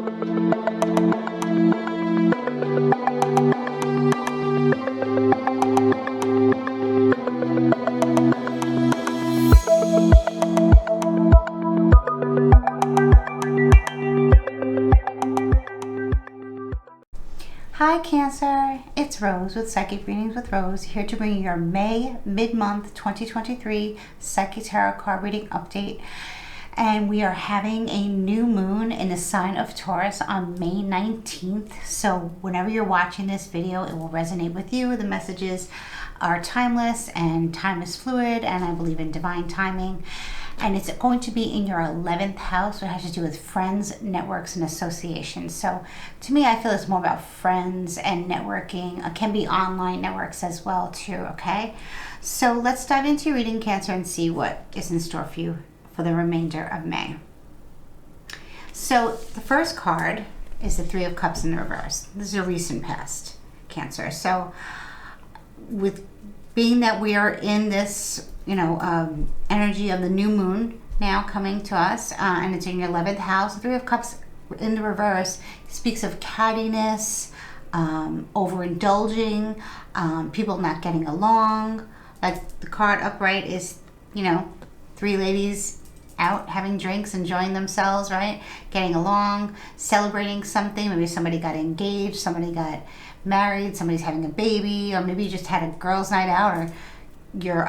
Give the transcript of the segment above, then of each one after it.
Hi Cancer, it's Rose with Psychic Readings with Rose, here to bring you your May mid-month 2023 Psychic Tarot card reading update. And we are having a new moon in the sign of Taurus on May 19th. So whenever you're watching this video, it will resonate with you. The messages are timeless and time is fluid, and I believe in divine timing. And it's going to be in your 11th house, which has to do with friends, networks, and associations. So to me, I feel it's more about friends and networking. It can be online networks as well too, okay? So let's dive into your reading, Cancer, and see what is in store for you for the remainder of May. So the first card is the Three of Cups in the reverse. This is a recent past, Cancer. So with being that we are in this energy of the new moon now coming to us, and it's in your 11th house. The Three of Cups in the reverse speaks of cattiness, overindulging, people not getting along. Like the card upright is, three ladies out having drinks, enjoying themselves, right? Getting along, celebrating something. Maybe somebody got engaged, somebody got married, somebody's having a baby, or maybe you just had a girls' night out, or you're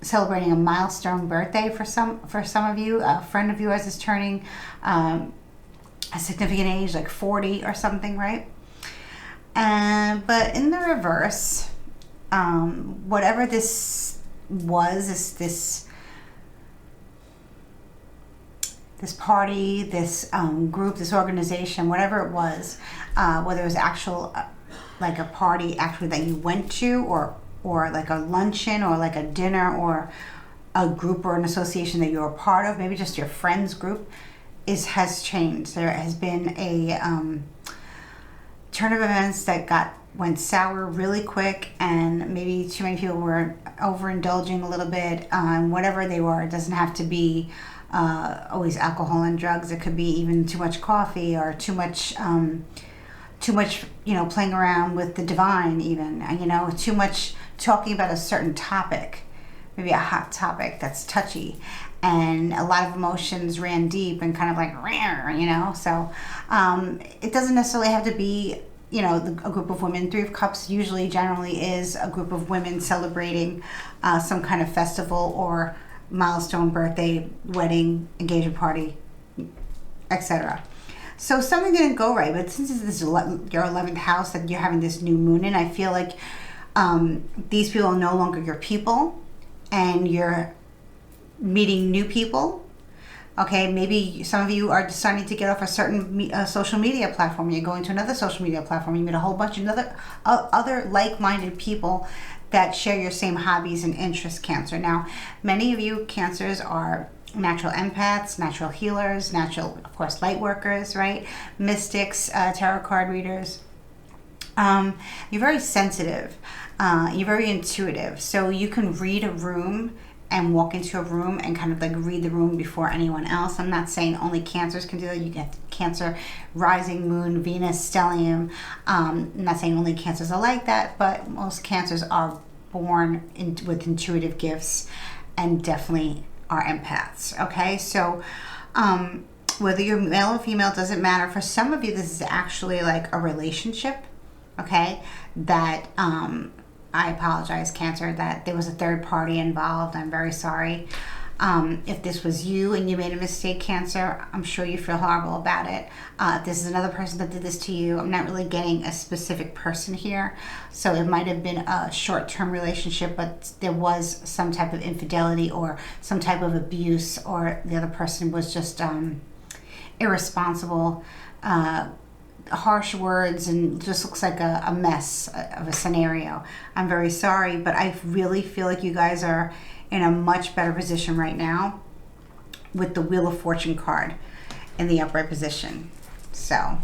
celebrating a milestone birthday for some of you. A friend of yours is turning a significant age, like 40 or something, right? But in the reverse, whatever this was, this party, this group, this organization, whatever it was, whether it was actual like a party actually that you went to, or like a luncheon, or like a dinner, or a group or an association that you're a part of, maybe just your friends group, has changed. There has been a turn of events that went sour really quick, and maybe too many people were overindulging a little bit. Whatever they were, it doesn't have to be always alcohol and drugs. It could be even too much coffee, or too much playing around with the divine, even, too much talking about a certain topic, maybe a hot topic that's touchy, and a lot of emotions ran deep and kind of like, so it doesn't necessarily have to be, a group of women. Three of Cups usually generally is a group of women celebrating some kind of festival or milestone, birthday, wedding, engagement party, etc. So something didn't go right, but since this is your 11th house that you're having this new moon in, I feel like these people are no longer your people, and you're meeting new people. Okay, maybe some of you are deciding to get off a certain social media platform. You're going to another social media platform. You meet a whole bunch of other like-minded people that share your same hobbies and interests, Cancer. Now, many of you Cancers are natural empaths, natural healers, natural, of course, light workers, right? Mystics, tarot card readers. You're very sensitive. You're very intuitive. So you can read a room and walk into a room and kind of like read the room before anyone else. I'm not saying only Cancers can do that. You get Cancer, rising moon, Venus, stellium. I'm not saying only Cancers are like that, but most Cancers are born with intuitive gifts, and definitely are empaths. Okay, so whether you're male or female, doesn't matter. For some of you, this is actually like a relationship, okay, that I apologize, Cancer, that there was a third party involved. I'm very sorry. If this was you and you made a mistake, Cancer, I'm sure you feel horrible about it. If this is another person that did this to you, I'm not really getting a specific person here. So it might have been a short-term relationship, but there was some type of infidelity or some type of abuse, or the other person was just irresponsible, harsh words, and just looks like a mess of a scenario. I'm very sorry, but I really feel like you guys are in a much better position right now with the Wheel of Fortune card in the upright position. So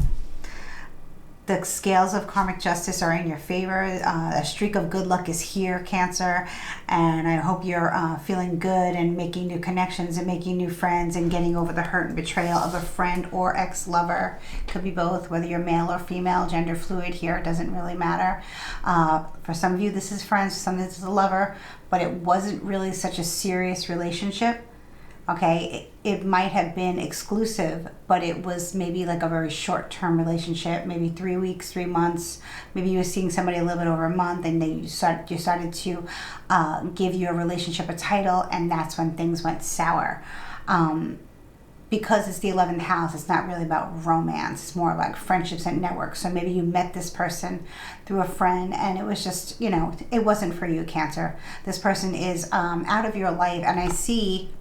The scales of karmic justice are in your favor. A streak of good luck is here, Cancer. And I hope you're feeling good and making new connections and making new friends and getting over the hurt and betrayal of a friend or ex-lover. Could be both, whether you're male or female, gender fluid here, it doesn't really matter. For some of you, this is friends, for some of this is a lover, but it wasn't really such a serious relationship. Okay, it might have been exclusive, but it was maybe like a very short-term relationship, maybe 3 weeks, 3 months. Maybe you were seeing somebody a little bit over a month, and then you started to give your relationship a title, and that's when things went sour. Because it's the 11th house, it's not really about romance. It's more like friendships and networks. So maybe you met this person through a friend, and it was just, it wasn't for you, Cancer. This person is out of your life, and I see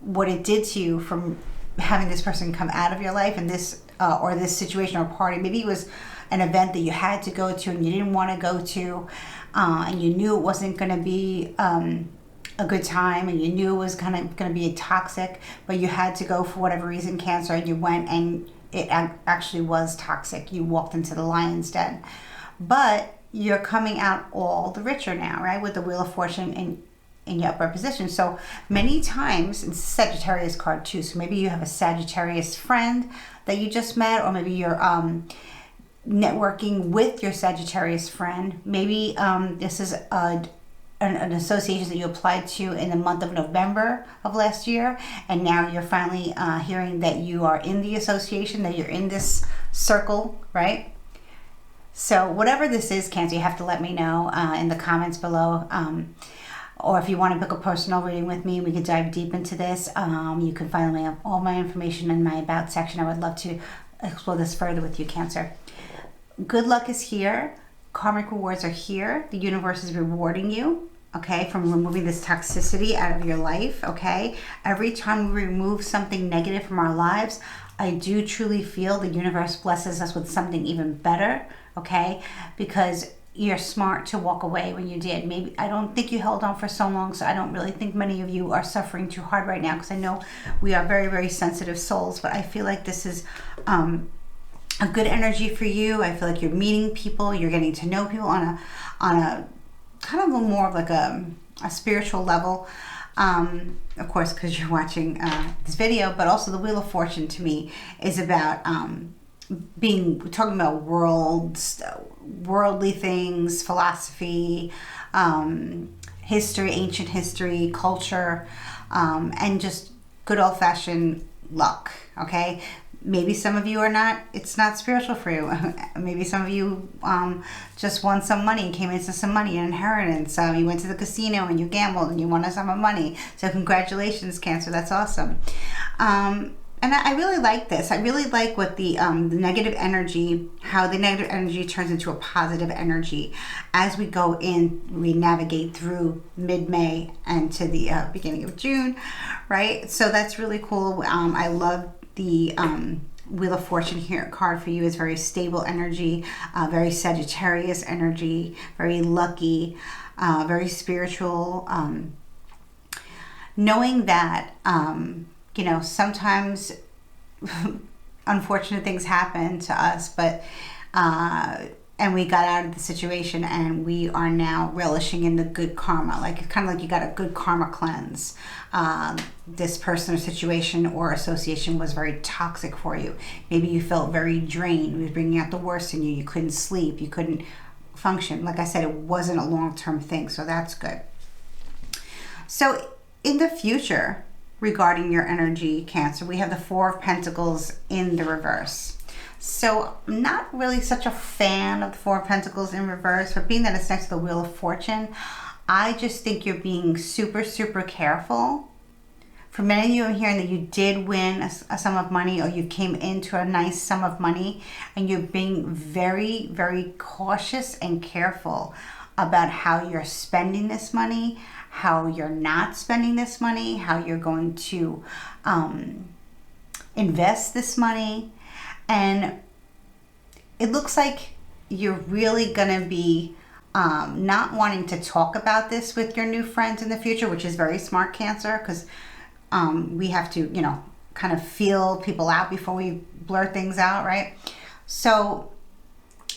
what it did to you from having this person come out of your life, and this or this situation or party. Maybe it was an event that you had to go to and you didn't want to go to, and you knew it wasn't going to be a good time, and you knew it was kind of going to be toxic, but you had to go for whatever reason, Cancer, and you went, and it actually was toxic. You walked into the lion's den, but you're coming out all the richer now, right? With the Wheel of Fortune in your upper position. So many times, it's Sagittarius card too, so maybe you have a Sagittarius friend that you just met, or maybe you're networking with your Sagittarius friend. Maybe this is an association that you applied to in the month of November of last year, and now you're finally hearing that you are in the association, that you're in this circle, right? So whatever this is, Cancer, you have to let me know in the comments below. Or if you want to book a personal reading with me, we could dive deep into this. You can find all my information in my About section. I would love to explore this further with you, Cancer. Good luck is here. Karmic rewards are here. The universe is rewarding you, okay, from removing this toxicity out of your life, okay? Every time we remove something negative from our lives, I do truly feel the universe blesses us with something even better, okay? Because you're smart to walk away when you did. Maybe, I don't think you held on for so long, so I don't really think many of you are suffering too hard right now, because I know we are very, very sensitive souls, but I feel like this is a good energy for you. I feel like you're meeting people, you're getting to know people on a kind of a more of like a spiritual level. Of course, because you're watching this video, but also the Wheel of Fortune to me is about talking about worldly things, philosophy, history, ancient history, culture, and just good old-fashioned luck, okay? Maybe some of you it's not spiritual for you. Maybe some of you just won some money, came into some money, an inheritance. You went to the casino and you gambled and you won a sum of money. So congratulations, Cancer, that's awesome. And I really like this. I really like what the negative energy, how the negative energy turns into a positive energy as we we navigate through mid-May and to the beginning of June, right? So that's really cool. I love the Wheel of Fortune here card for you. Is very stable energy, very Sagittarius energy, very lucky, very spiritual. Knowing that sometimes unfortunate things happen to us, but and we got out of the situation, and we are now relishing in the good karma. Like, kind of like you got a good karma cleanse. This person or situation or association was very toxic for you. Maybe you felt very drained. It was bringing out the worst in you. You couldn't sleep. You couldn't function. Like I said, it wasn't a long-term thing, so that's good. So in the future, regarding your energy, Cancer, we have the Four of Pentacles in the reverse. So I'm not really such a fan of the Four of Pentacles in reverse, but being that it's next to the Wheel of Fortune, I just think you're being super, super careful. For many of you, I'm hearing that you did win a sum of money, or you came into a nice sum of money, and you're being very, very cautious and careful about how you're spending this money, how you're not spending this money, how you're going to invest this money. And it looks like you're really going to be not wanting to talk about this with your new friends in the future, which is very smart, Cancer, because we have to, kind of feel people out before we blurt things out, right? So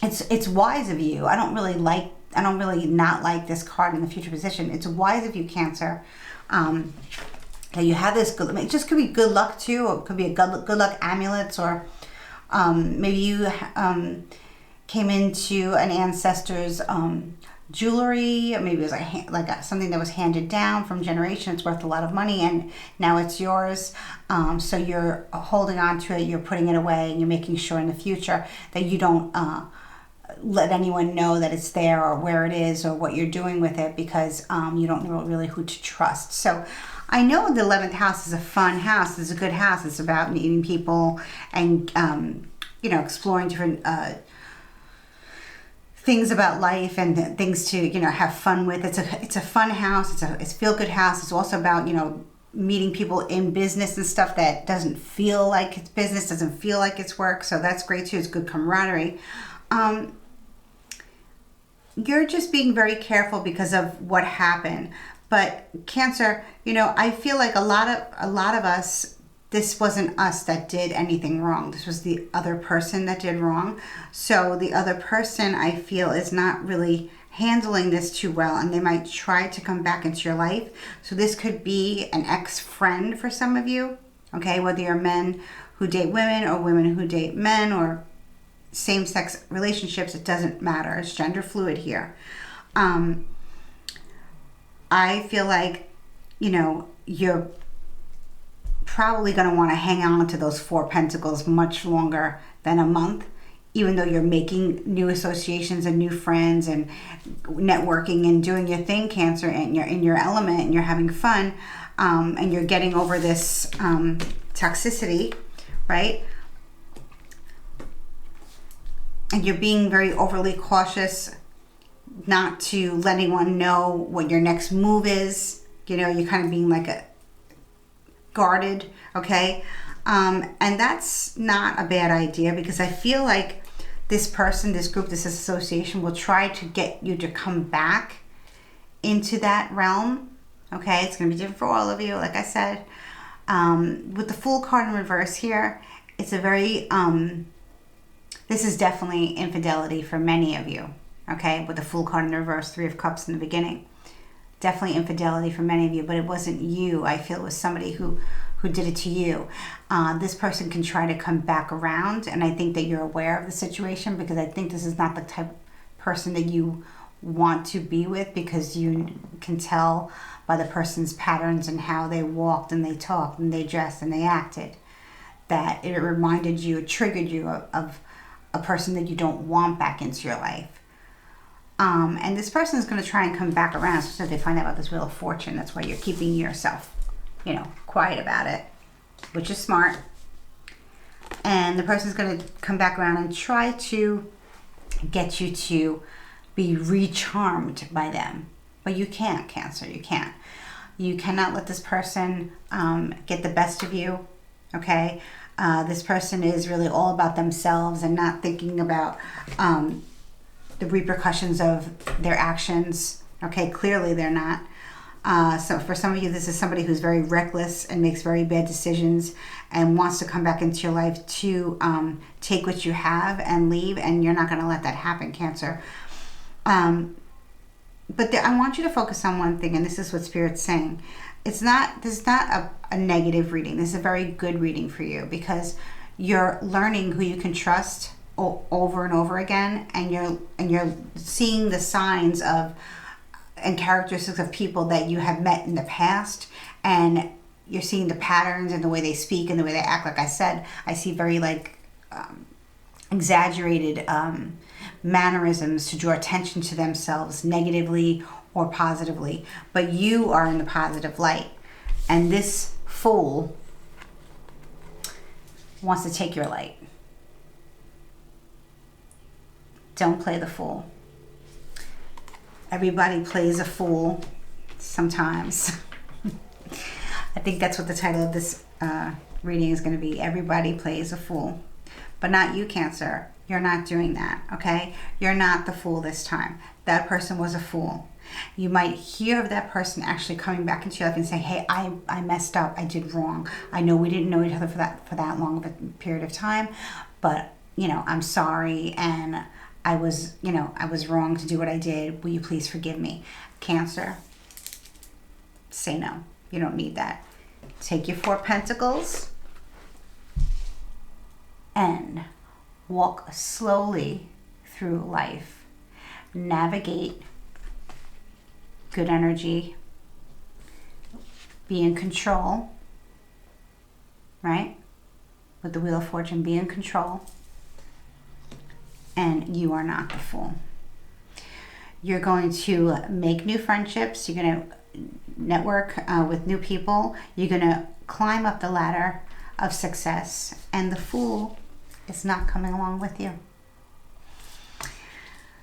it's wise of you. I don't really not like this card in the future position. It's wise of you, Cancer, that you have this good, it just could be good luck too, or it could be a good luck amulets, or maybe you came into an ancestor's jewelry, or maybe it was something that was handed down from generation. It's worth a lot of money and now it's yours. So you're holding on to it, you're putting it away, and you're making sure in the future that you don't let anyone know that it's there or where it is or what you're doing with it, because you don't know really who to trust. So I know the 11th house is a fun house. It's a good house. It's about meeting people and, exploring different things about life and things to, have fun with. It's a fun house. It's a feel-good house. It's also about, meeting people in business and stuff that doesn't feel like it's business, doesn't feel like it's work. So that's great too. It's good camaraderie. You're just being very careful because of what happened. But Cancer, I feel like a lot of us, this wasn't us that did anything wrong. This was the other person that did wrong. So the other person, I feel, is not really handling this too well, and they might try to come back into your life. So this could be an ex-friend for some of you, okay? Whether you're men who date women or women who date men or same-sex relationships, it doesn't matter. It's gender fluid here. I feel like, you're probably going to want to hang on to those 4 pentacles much longer than a month, even though you're making new associations and new friends and networking and doing your thing, Cancer, and you're in your element and you're having fun, and you're getting over this toxicity, right? And you're being very overly cautious not to let anyone know what your next move is. You're kind of being like a guarded, okay? And that's not a bad idea, because I feel like this person, this group, this association will try to get you to come back into that realm, okay? It's going to be different for all of you, like I said. With the Fool card in reverse here, it's a very, this is definitely infidelity for many of you, okay? With the Fool card in reverse, 3 of Cups in the beginning. Definitely infidelity for many of you, but it wasn't you. I feel it was somebody who did it to you. This person can try to come back around, and I think that you're aware of the situation, because I think this is not the type of person that you want to be with, because you can tell by the person's patterns and how they walked and they talked and they dressed and they acted, that it reminded you, it triggered you of a person that you don't want back into your life. And this person is going to try and come back around, so they find out about this Wheel of Fortune. That's why you're keeping yourself, quiet about it, which is smart. And the person's going to come back around and try to get you to be recharmed by them. But you can't, Cancer. You can't. You cannot let this person get the best of you, okay? This person is really all about themselves and not thinking about the repercussions of their actions. Okay, clearly they're not. So for some of you, this is somebody who's very reckless and makes very bad decisions and wants to come back into your life to take what you have and leave, and you're not going to let that happen, Cancer. But I want you to focus on one thing, and this is what Spirit's saying. This is not a negative reading. This is a very good reading for you, because you're learning who you can trust over and over again, and you're seeing the signs of and characteristics of people that you have met in the past, and you're seeing the patterns and the way they speak and the way they act. Like I said, I see very exaggerated mannerisms to draw attention to themselves negatively or positively, but you are in the positive light, and this Fool wants to take your light. Don't play the fool. Everybody plays a fool sometimes. I think that's what the title of this reading is going to be. Everybody plays a fool. But not you, Cancer. You're not doing that, okay? You're not the fool this time. That person was a fool. You might hear of that person actually coming back into your life and saying, hey, I messed up. I did wrong. I know we didn't know each other for that long of a period of time, but, I'm sorry, and I was wrong to do what I did. Will you please forgive me? Cancer, say no. You don't need that. Take your 4 pentacles and walk slowly through life. Navigate good energy. Be in control, right? With the Wheel of Fortune, be in control. And you are not the fool. You're going to make new friendships. You're going to network with new people. You're going to climb up the ladder of success. And the fool is not coming along with you.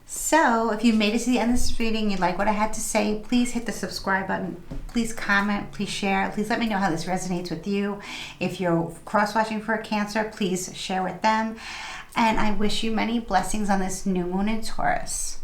So if you made it to the end of this reading, you like what I had to say, please hit the subscribe button. Please comment, please share. Please let me know how this resonates with you. If you're cross-watching for a Cancer, please share with them. And I wish you many blessings on this new moon in Taurus.